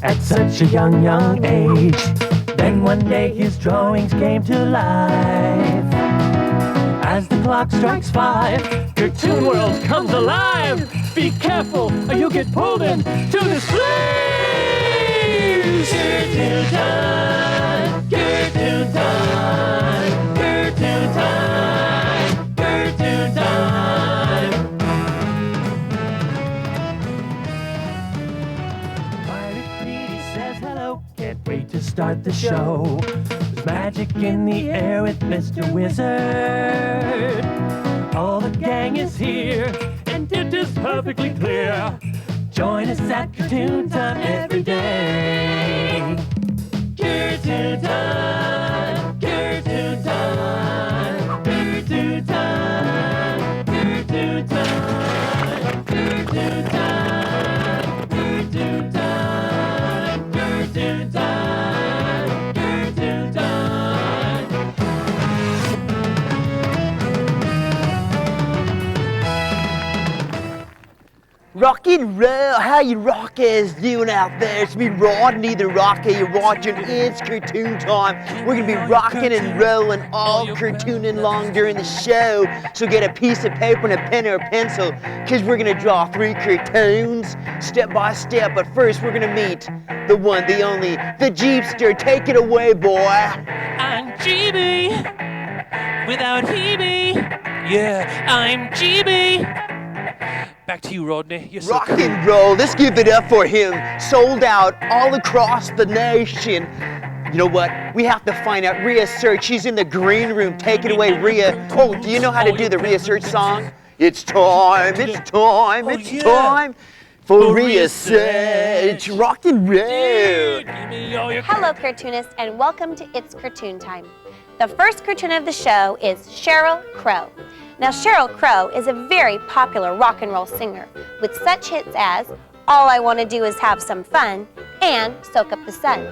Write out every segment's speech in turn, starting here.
at such a young age. Then one day his drawings came to life. As the clock strikes 5, Curtoon World comes alive. Be careful or you'll get pulled into the flames. Curtoon time, Curtoon time, Curtoon time, Curtoon time. Pirate Petey says hello, can't wait to start the show. There's magic in the air with Mr. Wizard. All the gang is here, and it is perfectly clear. Join us at Curtoon Time every day. Curtoon Time, Curtoon Time, Curtoon Time, Curtoon Time, Curtoon Time, Curtoon Time, Curtoon Time, Curtoon Time. Rock and roll, how you rockers doing out there? It's me, Rodney the Rocker. You're watching It's Curtoon Time. We're gonna be rocking and rolling, all cartooning along during the show. So get a piece of paper and a pen or a pencil, cause we're gonna draw 3 cartoons step by step. But first, we're gonna meet the one, the only, the Jeepster. Take it away, boy. I'm Jeebie, without Heebie. Yeah, I'm Jeebie. Back to you, Rodney. You're so Rock and roll, let's give it up for him. Sold out all across the nation. You know what? We have to find out Rhea Search. She's in the green room. Take it away, Rhea. Oh, do you know how to do the Rhea Search song? It's time, it's time, it's time for Rhea Search. Rock and roll. Hello, cartoonists, and welcome to It's Curtoon Time. The first cartoon of the show is Sheryl Crow. Now, Sheryl Crow is a very popular rock and roll singer with such hits as All I Want to Do Is Have Some Fun and Soak Up the Sun.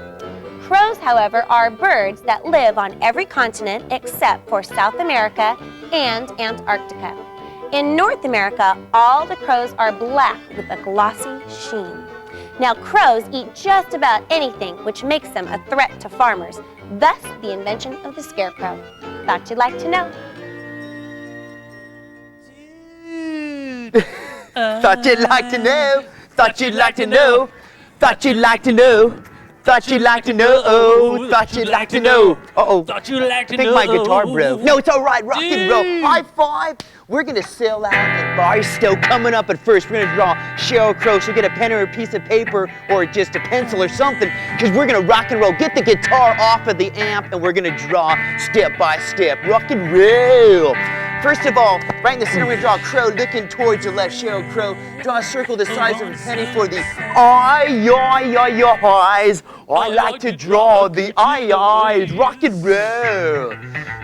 Crows, however, are birds that live on every continent except for South America and Antarctica. In North America, all the crows are black with a glossy sheen. Now, crows eat just about anything, which makes them a threat to farmers, thus the invention of the scarecrow. Thought you'd like to know. Thought you'd like to know. Thought you'd like to know. Thought you'd like to know. Thought you'd like to know. Oh, thought you'd like to know. Uh-oh. Thought you'd like to I think know. my guitar broke. No, it's all right. Rock and roll. High five. We're going to sell out at Barstow. Coming up at first, we're going to draw Sheryl Crow. So get a pen or a piece of paper or just a pencil or something, because we're going to rock and roll. Get the guitar off of the amp, and we're going to draw step by step. Rock and roll. First of all, right in the center, we're going to draw a crow looking towards the left. Sheryl Crow. Draw a circle the size of a penny for the eyes. I like to draw the eyes. Rock and roll.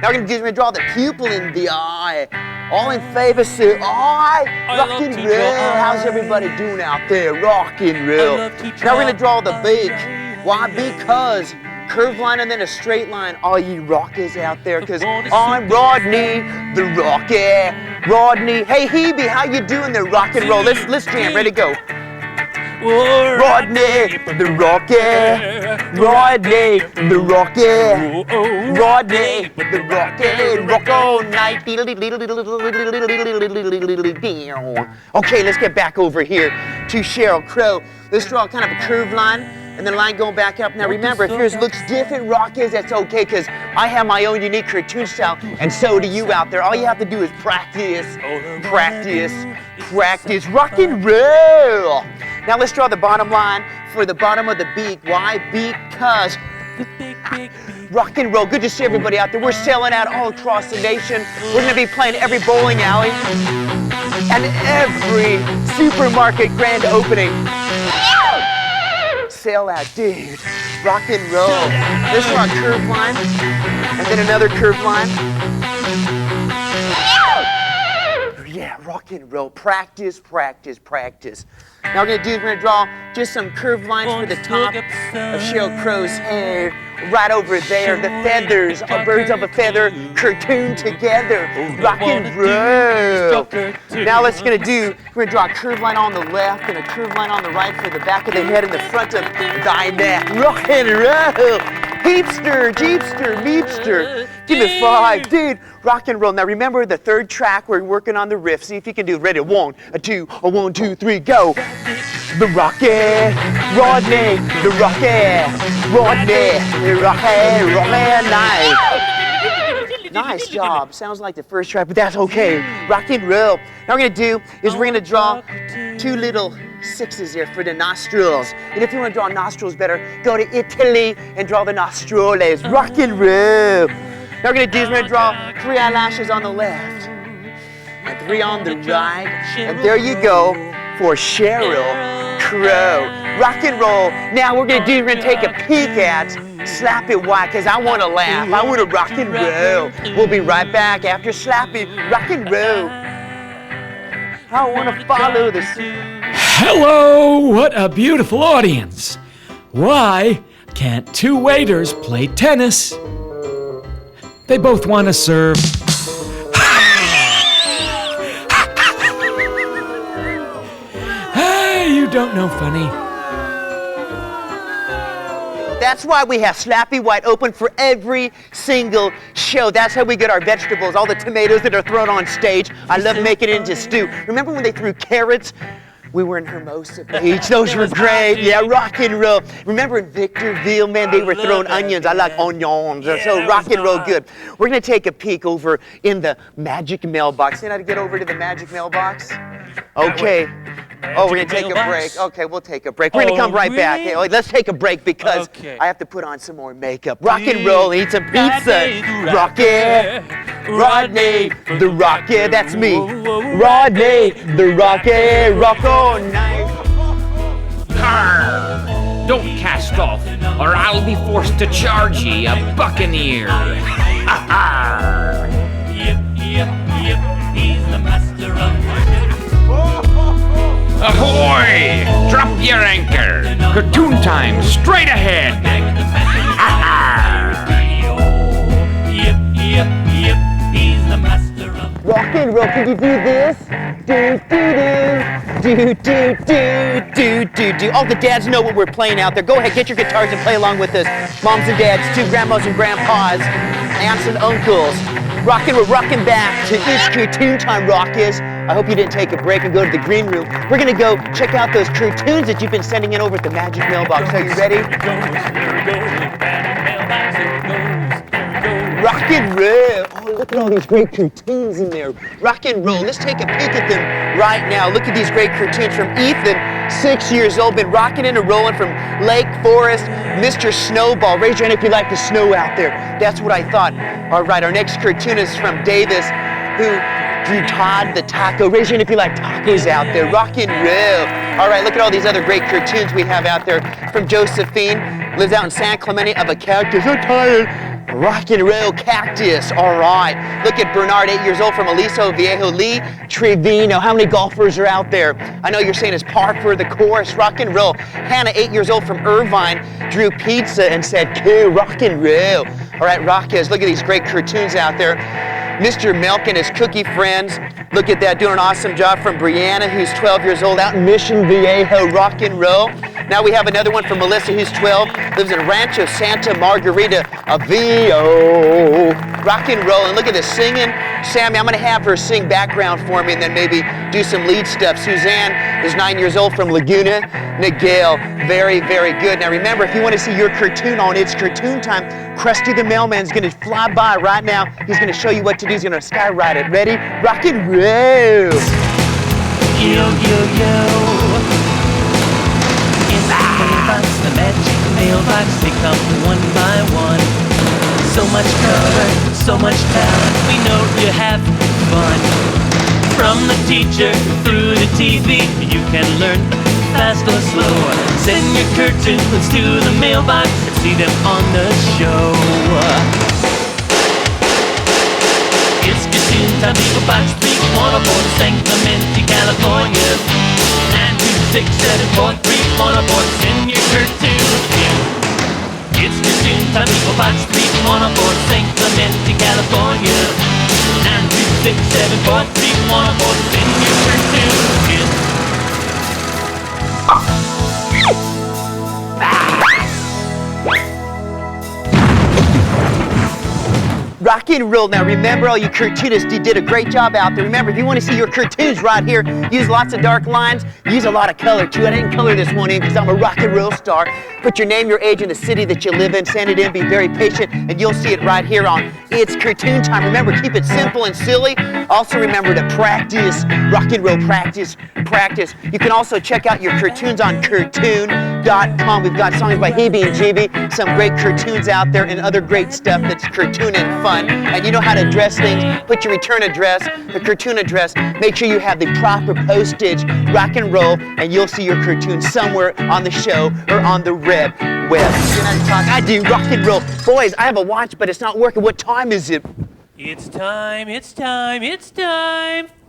Now we're going to draw the pupil in the eye. All in favor, say aye. Rock and roll. How's everybody doing out there? Rock and roll. Now we're going to draw the beak. Why? Because curved line and then a straight line. All you rockers out there, because I'm Rodney the Rocker. Rodney. Hey, Hebe, how you doing there? Rock and roll. Let's jam. Ready, go. Rodney the Rocker. Rodney the Rocker. Rodney the Rocker. Rock all night. Okay, let's get back over here to Sheryl Crow. Let's draw kind of a curved line and then line going back up. Now remember, if yours looks different, rockers, that's okay, because I have my own unique cartoon style, and so do you out there. All you have to do is practice, practice, practice. Rock and roll. Now let's draw the bottom line for the bottom of the beak. Why? Because rock and roll. Good to see everybody out there. We're selling out all across the nation. We're going to be playing every bowling alley and every supermarket grand opening. Sell out, dude. Rock and roll. Let's draw a curved line and then another curved line. Yeah. Yeah, rock and roll. Practice, practice, practice. Now what we're gonna do is we're gonna draw just some curved lines for the top of Sheryl Crow's hair. Right over there, the feathers, birds of a feather, Curtoon together. Rock and roll. Now what's gonna do, we're gonna draw a curved line on the left and a curved line on the right for the back of the head and the front of thy neck. Rock and roll. Heapster, Jeepster, Meepster. Give me 5, dude. Rock and roll. Now remember the third track, we're working on the riff. See if you can do it. Ready? 1, 2, 1, 2, 3, go. The Rocky, Rodney the Rocker, Rodney the Rocker, nice. Nice job. Sounds like the first track, but that's okay. Rock and roll. Now what we're gonna do is we're gonna draw 2 little 6s here for the nostrils. And if you want to draw nostrils better, go to Italy and draw the nostrils. Rock and roll. Now what we're gonna do is we're gonna draw 3 eyelashes on the left and 3 on the right. And there you go for Sheryl Crow. Rock and roll. Now we're gonna take a peek at Slappy White, because I want to laugh. I want to rock and roll. We'll be right back after Slappy. Rock and roll. I want to follow this. Hello, what a beautiful audience. Why can't 2 waiters play tennis? They both want to serve. Hey, you don't know funny. That's why we have Slappy White open for every single show. That's how we get our vegetables, all the tomatoes that are thrown on stage. I love making it into stew. Remember when they threw carrots? We were in Hermosa Beach. Those were great. Yeah, rock and roll. Remember in Victorville, man, they were throwing onions. I like onions. So rock and roll good. We're going to take a peek over in the magic mailbox. You know how to get over to the magic mailbox? Okay. Oh, we're going to take a break. Okay, we'll take a break. We're going to come right back. Hey, let's take a break because I have to put on some more makeup. Rock and roll and eat some pizza. Rocky, Rodney the Rocker. That's me. Rodney the Rocker. Rock all night. Arr! Don't cast off, or I'll be forced to charge ye a buccaneer. Ha ha! Yep, yep, yep, he's the master of Ahoy! Drop your anchor. Curtoon Time, straight ahead. Ha ha! Yep, yep, yep, he's the master of Rock and roll, can you do this? Do, do, do, do, do, do, do. All the dads know what we're playing out there. Go ahead, get your guitars and play along with us. Moms and dads, 2 grandmas and grandpas, aunts and uncles. Rockin', we're rocking back to It's Curtoon Time, Rockers. I hope you didn't take a break and go to the green room. We're gonna go check out those cartoons that you've been sending in over at the magic mailbox. Are you ready? Rock and roll. Oh, look at all these great cartoons in there. Rock and roll. Let's take a peek at them right now. Look at these great cartoons from Ethan, 6 years old, been rocking and rolling from Lake Forest, Mr. Snowball. Raise your hand if you like the snow out there. That's what I thought. All right, our next cartoon is from Davis, who drew Todd the Taco. Raise your hand if you like tacos out there. Rock and roll. All right, look at all these other great cartoons we have out there. From Josephine, lives out in San Clemente of a cactus. I'm tired. Rock and roll cactus. All right. Look at Bernard, 8 years old, from Aliso Viejo. Lee Trevino. How many golfers are out there? I know you're saying it's par for the course. Rock and roll. Hannah, 8 years old, from Irvine, drew pizza and said, cool, rock and roll. All right, Rockers, look at these great cartoons out there. Mr. Milk and his cookie friends. Look at that, doing an awesome job from Brianna, who's 12 years old, out in Mission Viejo, rock and roll. Now we have another one from Melissa, who's 12, lives in Rancho Santa Margarita, Avio. Rock and roll, and look at this singing. Sammy, I'm gonna have her sing background for me and then maybe do some lead stuff. Suzanne is 9 years old, from Laguna Niguel. Very, very good. Now remember, if you want to see your cartoon on It's Curtoon Time, Krusty the Mailman's gonna fly by right now. He's gonna show you what to do. He's gonna skyride it. Ready? Rock and roll. Yo, yo, yo. It's the mailbox, the magic mailbox. They come one by one. So much color, so much talent. We know you have fun. From the teacher through the TV, you can learn fast or slow. Send your cartoons to the mailbox and see them on the show. It's Curtoon Time, legal box 3 one aboard St. Clemente, California. 9267431 aboard, send your Curtoon. It's Curtoon Time, people by the street, one aboard St. Clemente, California. 9267431 aboard, send your Curtoon. Rock and roll. Now remember, all you cartoonists, you did a great job out there. Remember, if you want to see your cartoons right here, use lots of dark lines, use a lot of color too. I didn't color this one in because I'm a rock and roll star. Put your name, your age, and the city that you live in, send it in, be very patient, and you'll see it right here on It's Curtoon Time. Remember, keep it simple and silly. Also remember to practice, rock and roll practice. You can also check out your cartoons on Curtoon.com. We've got songs by Jeebie and Jeebie, some great cartoons out there, and other great stuff that's cartoon and fun. And you know how to address things. Put your return address, the cartoon address. Make sure you have the proper postage, rock and roll, and you'll see your cartoon somewhere on the show or on the web. I do rock and roll. Boys, I have a watch, but it's not working. What time is it? It's time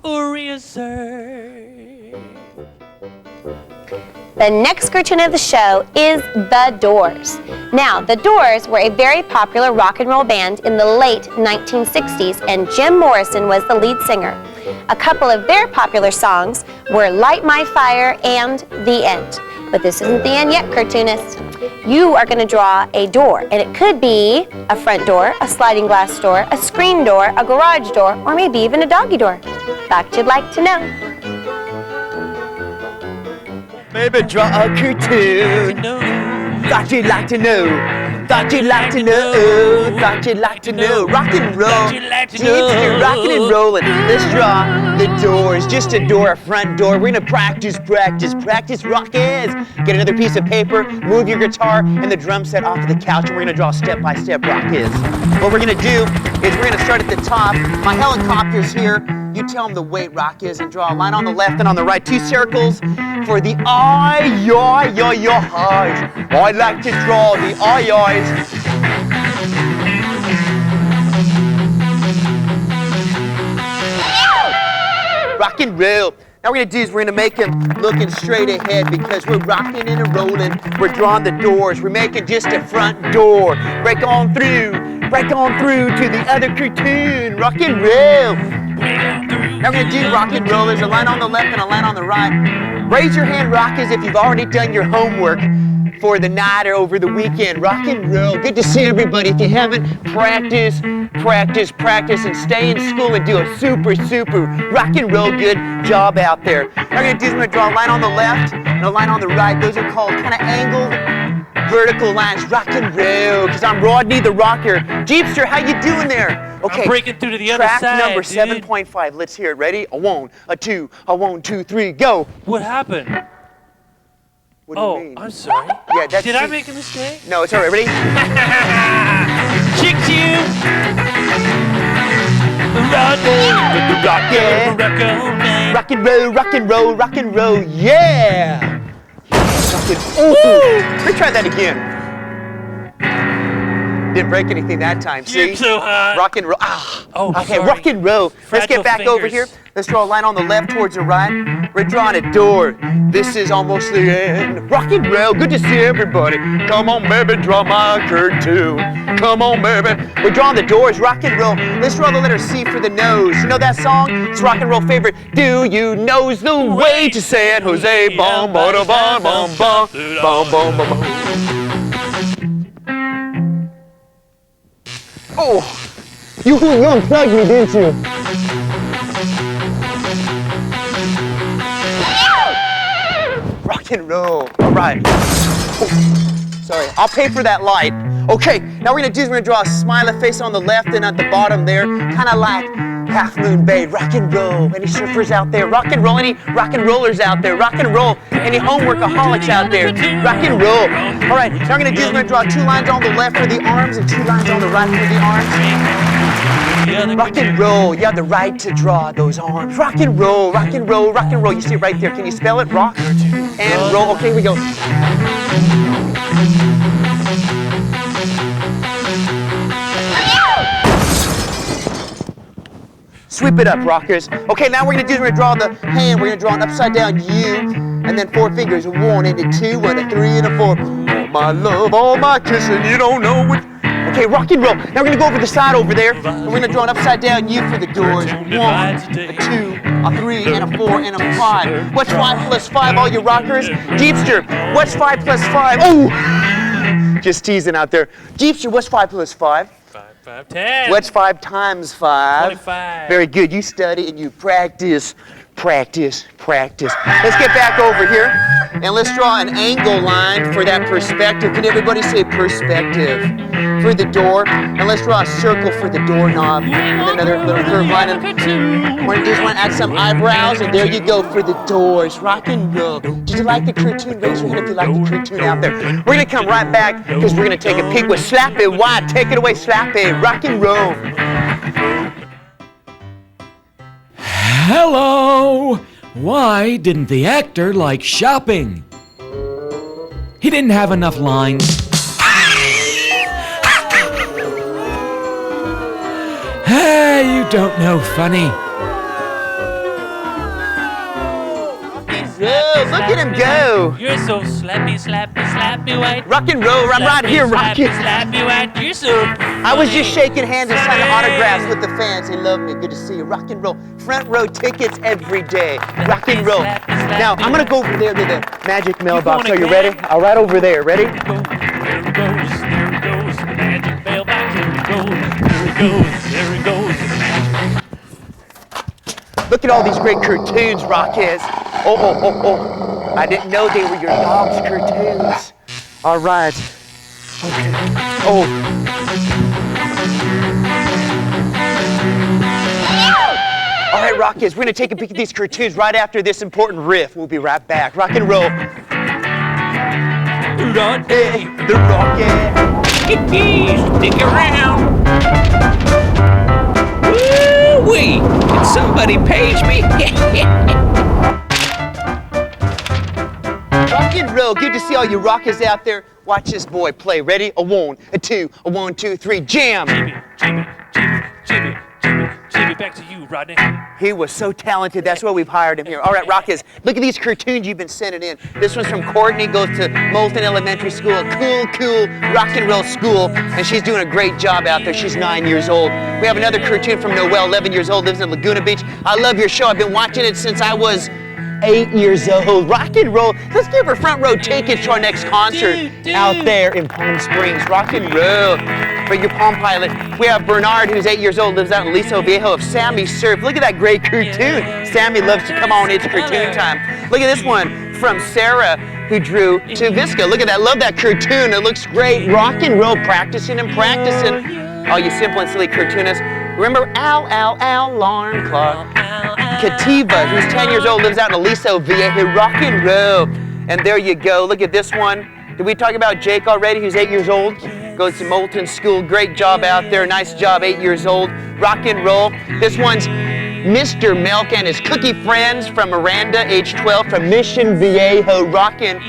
for Rhea Search. The next cartoon of the show is The Doors. Now, The Doors were a very popular rock and roll band in the late 1960s, and Jim Morrison was the lead singer. A couple of their popular songs were Light My Fire and The End. But this isn't the end yet, cartoonists. You are going to draw a door, and it could be a front door, a sliding glass door, a screen door, a garage door, or maybe even a doggy door. Thought you'd like to know. Maybe draw a cartoon. Thought you'd like to know. Thought you'd like to know. Thought you'd like to know. Rock and roll. Jeepster, rockin' and rollin'. Let's draw the doors. Just a door, a front door. We're gonna practice rockers. Get another piece of paper, move your guitar and the drum set off of the couch, and we're gonna draw step-by-step rockers. What we're gonna do is we're gonna start at the top. My helicopter's here. You tell them the weight rock is and draw a line on the left and on the right. 2 circles for the eyes. I like to draw the eyes. Rock and roll. Now we're gonna do is we're gonna make him looking straight ahead because we're rocking and rolling. We're drawing the doors. We're making just a front door. Break on through to the other cartoon. Rock and roll. Now we're gonna do rock and roll. There's a line on the left and a line on the right. Raise your hand, rockers, if you've already done your homework for the night or over the weekend. Rock and roll. Good to see everybody. If you haven't, practice, and stay in school and do a super rock and roll good job out there. Now we're gonna do is we're gonna draw a line on the left and a line on the right. Those are called kind of angled vertical lines. Rock and roll, because I'm Rodney the Rocker. Jeepster, how you doing there? Okay. I'm breaking through to the other side. Track number 7.5. Let's hear it. Ready? A 1, a 2, a 1, 2, 3, go. What happened? What do you mean? I'm sorry. Yeah, that's. Did I make a mistake? No, it's all right. Ready? Chicked you. Rock and roll, yeah! Let's try that again. Didn't break anything that time, see? You're so hot. Rock and roll. Okay, sorry. rock and roll. Let's get back over here. Let's draw a line on the left towards the right. We're drawing a door. This is almost the end. Rock and roll, good to see everybody. Come on, baby, draw my cartoon. Come on, baby. We're drawing the doors, rock and roll. Let's draw the letter C for the nose. You know that song? It's rock and roll favorite. Do you knows the way to San Jose? Bum, bum, bum, bum, bum, bum, bum, bum. Oh, you unplugged me, didn't you? Rock and roll. All right. Oh, sorry, I'll pay for that light. Okay, now we're gonna do is we're gonna draw a smiley face on the left and at the bottom there, kind of like Half Moon Bay. Rock and roll. Any surfers out there? Rock and roll. Any rock and rollers out there? Rock and roll. Any homeworkaholics out there? Rock and roll. All right, now we're gonna do is we're gonna draw 2 lines on the left for the arms and 2 lines on the right for the arms. Rock and roll. You have the right to draw those arms. Rock and roll, rock and roll, rock and roll. You see it right there. Can you spell it? Rock and roll. Okay, here we go. Sweep it up, rockers. Okay, now we're gonna draw the hand. We're gonna draw an upside down U, and then 4 fingers. 1 and a 2, and a 3 and a 4. All my love, all my kissing, you don't know what. Okay, rock and roll. Now we're gonna go over the side over there, and we're gonna draw an upside down U for the doors. 1, a 2, a 3, and a 4, and a 5. What's 5 plus 5, all you rockers? Jeepster, what's 5 plus 5? Oh! Just teasing out there. Jeepster, what's 5 plus 5? 5, 10. What's 5 times 5? 25. Very good. You study and you practice. Practice, practice. Let's get back over here and let's draw an angle line for that perspective. Can everybody say perspective for the door? And let's draw a circle for the doorknob with another little curved line. And we're just want to add some eyebrows, and there you go for the doors. Rock and roll. Did you like the cartoon? Raise your hand if you like the cartoon out there. We're going to come right back because we're going to take a peek with Slappy White. Take it away, Slappy. Rock and roll. Hello! Why didn't the actor like shopping? He didn't have enough lines. Hey, you don't know funny. Look at him go. You're so slappy, slappy, slappy white. Rock and roll. I'm right here, rocking. Slappy white. You're so I was just shaking hands and signing autographs with the fans. They love me. Good to see you. Rock and roll. Front row tickets every day. Rock and roll. Now, I'm going to go over there to the magic mailbox. Are you ready? I'll right over there. Ready? There he goes, there he goes, the magic mailbox, there he goes, there he goes, there he goes. Look at all these great cartoons, Rockers. Oh. I didn't know they were your dog's cartoons. All right. Oh. All right, Rockers, we're going to take a peek at these cartoons right after this important riff. We'll be right back. Rock and roll. Rodney the Rocker. Stick around. Woo-wee! Can somebody page me? Rock and roll. Good to see all you rockers out there. Watch this boy play. Ready? A 1, a 2, a 1, 2, 3. Jam! Jeebie, back to you, Rodney. He was so talented. That's why we've hired him here. All right, Rockers, look at these cartoons you've been sending in. This one's from Courtney, goes to Moulton Elementary School, a cool rock and roll school, and she's doing a great job out there. She's 9 years old. We have another cartoon from Noelle, 11 years old, lives in Laguna Beach. I love your show. I've been watching it since I was 8 years old. Rock and roll. Let's give her front row tickets to our next concert out there in Palm Springs. Rock and roll. For your Palm Pilot. We have Bernard, who's 8 years old, lives out in Aliso Viejo of Sammy Surf. Look at that great cartoon. Sammy loves to come on. It's cartoon time. Look at this one from Sarah, who drew to Visca. Look at that. Love that cartoon. It looks great. Rock and roll. Practicing and practicing. All you simple and silly cartoonists. Remember Ow, alarm clock. Kativa, who's 10 years old, lives out in Aliso Viejo. Rock and roll. And there you go. Look at this one. Did we talk about Jake already, who's 8 years old? Goes to Moulton School. Great job out there. Nice job, 8 years old. Rock and roll. This one's Mr. Milk and his cookie friends from Miranda, age 12, from Mission Viejo. Rock and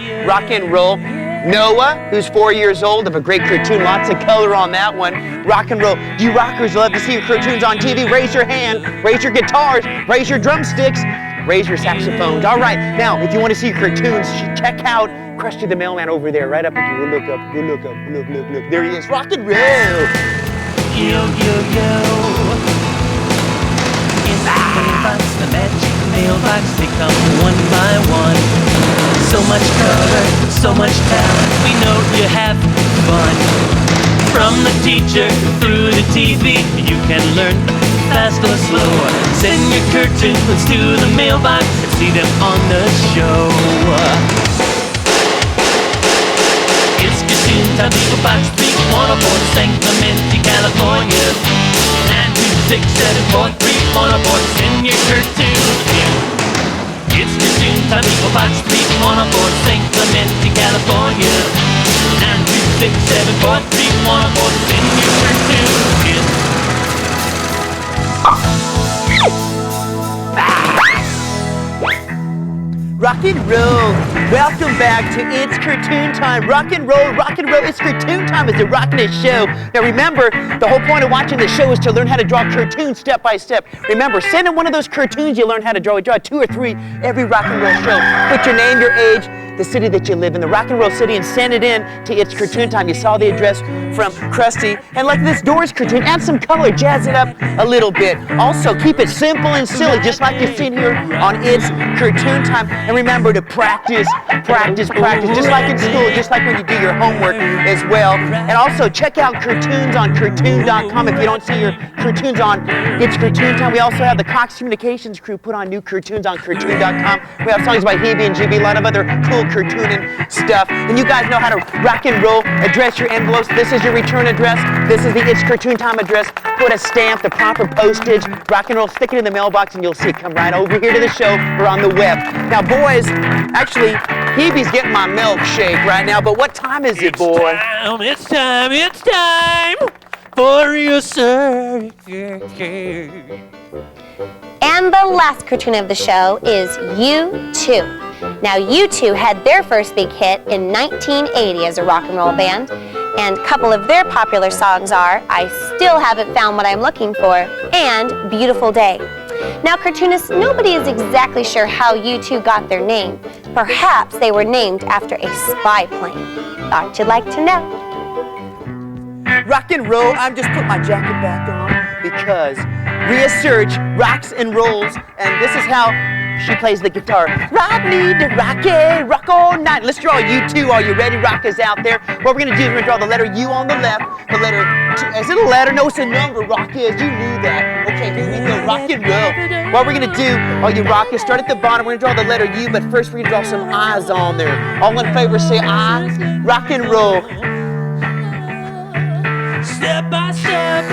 roll. Noah, who's 4 years old, of a great cartoon. Lots of color on that one. Rock and roll. Do you rockers love to see your cartoons on TV? Raise your hand. Raise your guitars. Raise your drumsticks. Raise your saxophones. All right. Now, if you want to see cartoons, check out Krusty the Mailman over there, right up at you. Look up. Look. There he is. Rock and roll. Yo. In the mailbox, the magic mailbox, they come one by one. So much color, so much talent, we know you have fun. From the teacher through the TV, you can learn fast or slow. Send your cartoons to the mailbox and see them on the show. It's Curtoon Time, People Box 314, Sacramento, California. 9267431, send your cartoons here. It's Curtoon Time, People Box 314, Sacramento, California. 9267431, send your cartoons here. Rock and roll. Welcome back to It's Curtoon Time. Rock and roll, it's Curtoon Time. It's the rockin'est show. Now remember, the whole point of watching the show is to learn how to draw cartoons step by step. Remember, send in one of those cartoons you learn how to draw. We draw 2 or 3 every rock and roll show. Put your name, your age, the city that you live in, the rock and roll city, and send it in to It's Curtoon Time. You saw the address from Krusty. And like this Doors cartoon, add some color, jazz it up a little bit. Also, keep it simple and silly, just like you've seen here on It's Curtoon Time. And remember to practice, just like in school, just like when you do your homework as well. And also, check out Curtoons on Curtoon.com if you don't see your cartoons on It's Curtoon Time. We also have the Cox Communications crew put on new cartoons on Curtoon.com. We have songs by Jeebie and Jeebie, a lot of other cool cartooning stuff. And you guys know how to rock and roll, address your envelopes. This is your return address. This is the It's Curtoon Time address. Put a stamp, the proper postage, rock and roll, stick it in the mailbox, and you'll see it come right over here to the show or on the web. Now, boys, actually, Jeebie's getting my milkshake right now, but what time is it, boy? It's time for your search. And the last cartoon of the show is U2. Now, U2 had their first big hit in 1980 as a rock and roll band, and a couple of their popular songs are I Still Haven't Found What I'm Looking For and Beautiful Day. Now, cartoonists, nobody is exactly sure how U2 got their name. Perhaps they were named after a spy plane. Thought you'd like to know. Rock and roll, I'm just putting my jacket back on because Rhea Search rocks and rolls, and this is how she plays the guitar. Rodney the Rocker, rock all night. Let's draw U2. Are you ready, rockers out there? What we're gonna do is we're gonna draw the letter U on the left, the letter T. Is it a letter? No, it's a number, rockers. You knew that. Okay, here we go, rock and roll. What we're gonna do, all you rockers, start at the bottom. We're gonna draw the letter U, but first we're gonna draw some eyes on there. All in favor, say I. Rock and roll. Step by step.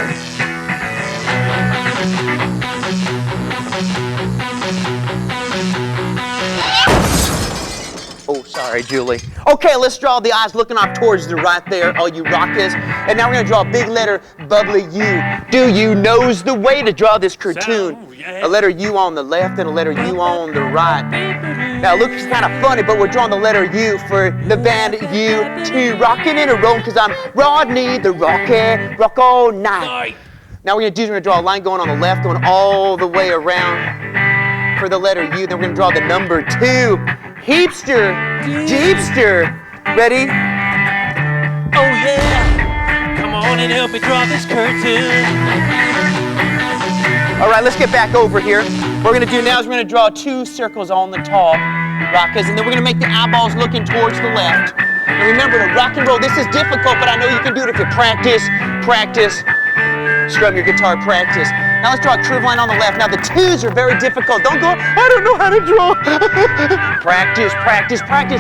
Oh, sorry, Julie. Okay, let's draw the eyes looking off towards the right there, all you rockers. And now we're gonna draw a big letter, bubbly U. Do you knows the way to draw this cartoon? A letter U on the left and a letter U on the right. Now, it looks kind of funny, but we're drawing the letter U for the band U2. Rocking and a rolling, because I'm Rodney the Rocker, rock all night. Now, we're gonna draw a line going on the left, going all the way around for the letter U. Then we're gonna draw the number 2. Heapster, Jeepster. Ready? Oh yeah! Come on and help me draw this cartoon. All right, let's get back over here. What we're gonna do now is we're gonna draw 2 circles on the top, rockers, and then we're gonna make the eyeballs looking towards the left. And remember, to rock and roll, this is difficult, but I know you can do it if you practice. Strum your guitar, practice. Now let's draw a curved line on the left. Now the 2s are very difficult. Don't go, I don't know how to draw. Practice,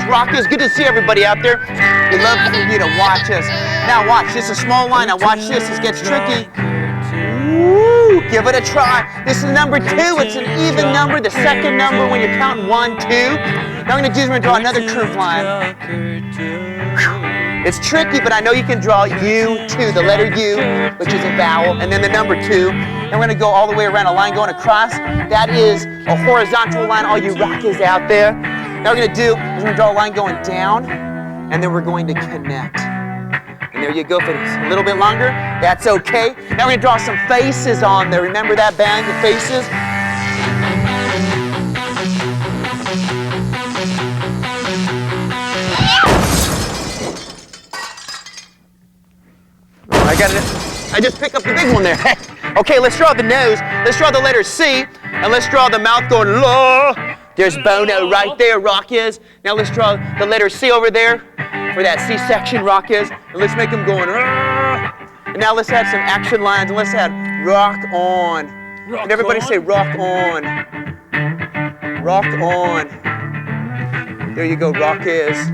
rockers. Good to see everybody out there. We love for you to watch us. Now watch, this is a small line. Now watch this, this gets tricky. Ooh, give it a try. This is number 2, it's an even number, the second number when you're counting 1, 2. Now we're gonna do is we're gonna draw another curved line. It's tricky, but I know you can draw U2, the letter U, which is a vowel, and then the number 2. And we're gonna go all the way around, a line going across. That is a horizontal line, all you rockers out there. Now we're gonna do is we're gonna draw a line going down, and then we're going to connect. And there you go. If it's a little bit longer, that's okay. Now we're gonna draw some faces on there. Remember that band, the faces? I got it. I just picked up the big one there. Okay, let's draw the nose. Let's draw the letter C, and let's draw the mouth going low. There's Bono right there, rockers. Now let's draw the letter C over there for that C-section, rockers. And let's make them going. And now let's add some action lines, and let's add rock on. And everybody say rock on. Rock on. There you go, rockers.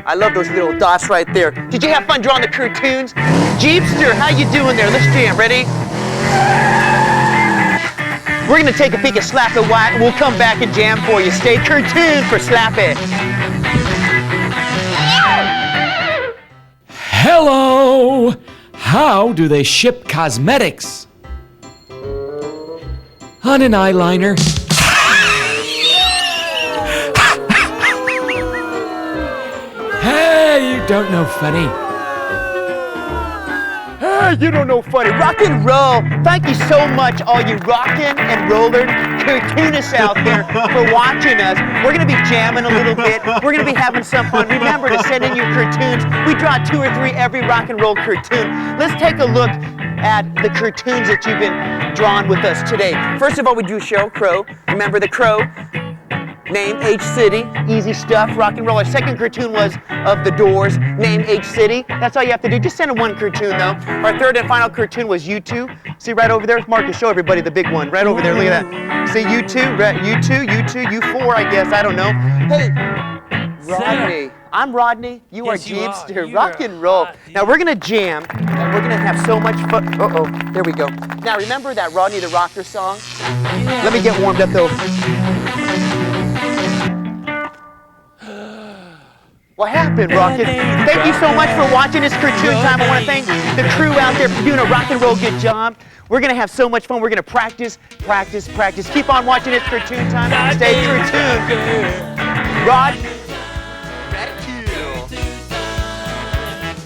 I love those little dots right there. Did you have fun drawing the cartoons? Jeepster, how you doing there? Let's jam. Ready? We're gonna take a peek at Slap It White, and we'll come back and jam for you. Stay cartoon for Slap It. Hello! How do they ship cosmetics? On an eyeliner. don't know funny. You don't know funny. Rock and roll. Thank you so much, all you rockin' and roller cartoonists out there for watching us. We're going to be jamming a little bit. We're going to be having some fun. Remember to send in your cartoons. We draw 2 or 3 every rock and roll cartoon. Let's take a look at the cartoons that you've been drawn with us today. First of all, we drew Sheryl Crow. Remember the crow? Name H City, easy stuff, rock and roll. Our second cartoon was of the Doors, name H City. That's all you have to do. Just send in 1 cartoon though. Our third and final cartoon was U2. See right over there? Marcus, show everybody the big one. Right over there, look at that. See U2, right, U2, U4, I guess, I don't know. Hey, Rodney. I'm Rodney, you are Jeebster, rock and roll. Now we're gonna jam, and we're gonna have so much fun. Uh-oh, there we go. Now remember that Rodney the Rocker song? Let me get warmed up though. What happened, Rocket? Thank you so much for watching this Curtoon Time. I want to thank the crew out there for doing a rock and roll good job. We're going to have so much fun. We're going to practice, practice, practice. Keep on watching this Curtoon Time. Stay Curtoon. Rod?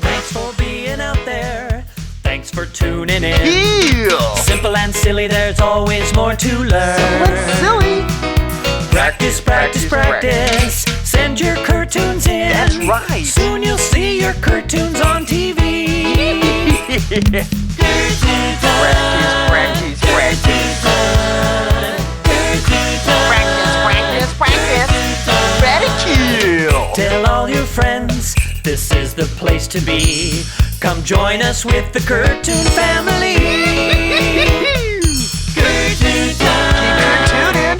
Thanks for being out there. Thanks for tuning in. Yeah. Simple and silly, there's always more to learn. What's silly? Practice, practice, practice. Send your cartoons in. That's right. Soon you'll see your cartoons on TV. Practice, practice, practice. Practice, practice, practice. Radicule. Tell all your friends this is the place to be. Come join us with the Curtoon family. Curtoon Time.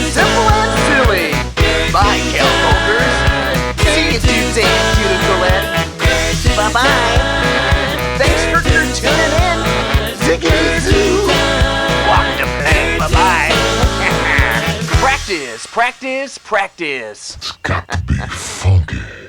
Simple and silly. Bye, cowpokers. See you Tuesday, Judith Colette. Bye-bye. Thanks for tuning in. Ziggity-zoo. Walk the plank. Bye-bye. Practice, practice, practice. It's got to be funky.